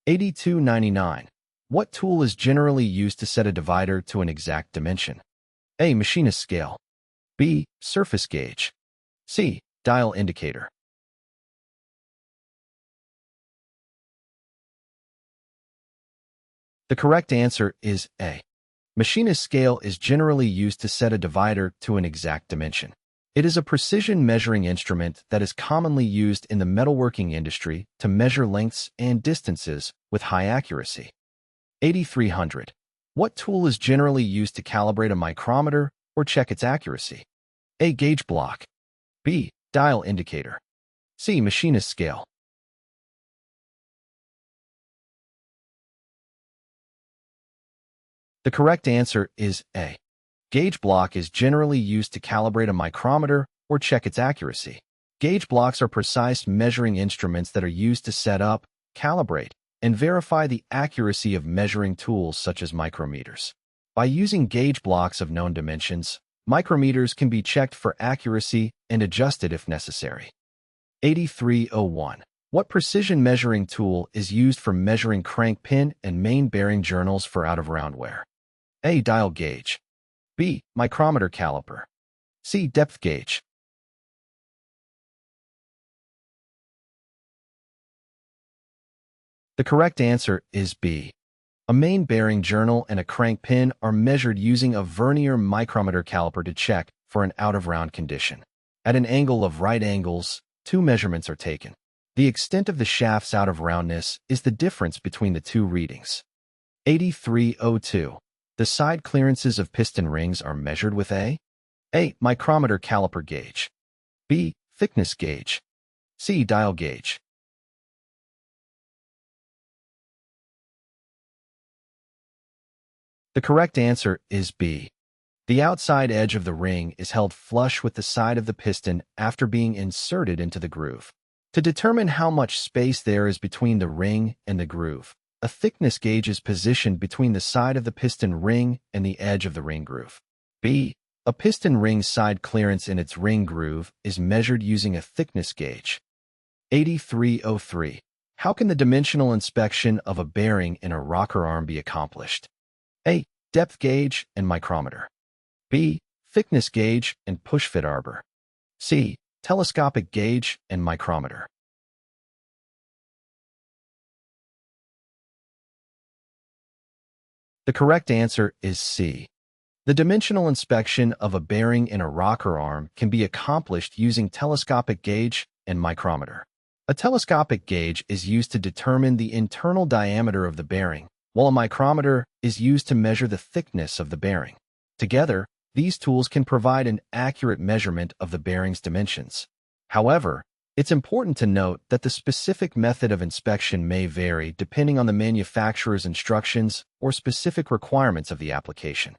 Q8299. What tool is generally used to set a divider to an exact dimension? A. Machinist scale. B. Surface gauge. C. Dial indicator. The correct answer is A. Machinist scale is generally used to set a divider to an exact dimension. It is a precision measuring instrument that is commonly used in the metalworking industry to measure lengths and distances with high accuracy. Q8300. What tool is generally used to calibrate a micrometer or check its accuracy? A. Gauge block. B. Dial indicator. C. Machinist scale. The correct answer is A. Gauge block is generally used to calibrate a micrometer or check its accuracy. Gauge blocks are precise measuring instruments that are used to set up, calibrate, and verify the accuracy of measuring tools such as micrometers. By using gauge blocks of known dimensions, micrometers can be checked for accuracy and adjusted if necessary. Q8301. What precision measuring tool is used for measuring crank pin and main bearing journals for out-of-round wear? A. Dial gauge. B. Micrometer caliper. C. Depth gauge. The correct answer is B. A main bearing journal and a crank pin are measured using a vernier micrometer caliper to check for an out-of-round condition. At an angle of right angles, two measurements are taken. The extent of the shaft's out-of-roundness is the difference between the two readings. Q8302. The side clearances of piston rings are measured with A. Micrometer caliper gauge. B. Thickness gauge. C. Dial gauge. The correct answer is B. The outside edge of the ring is held flush with the side of the piston after being inserted into the groove. To determine how much space there is between the ring and the groove, a thickness gauge is positioned between the side of the piston ring and the edge of the ring groove. B. A piston ring side clearance in its ring groove is measured using a thickness gauge. Q8303. How can the dimensional inspection of a bearing in a rocker arm be accomplished? A. Depth gauge and micrometer. B. Thickness gauge and push-fit arbor. C. Telescopic gauge and micrometer. The correct answer is C. The dimensional inspection of a bearing in a rocker arm can be accomplished using telescopic gauge and micrometer. A telescopic gauge is used to determine the internal diameter of the bearing, while a micrometer is used to measure the thickness of the bearing. Together, these tools can provide an accurate measurement of the bearing's dimensions. However, it's important to note that the specific method of inspection may vary depending on the manufacturer's instructions or specific requirements of the application.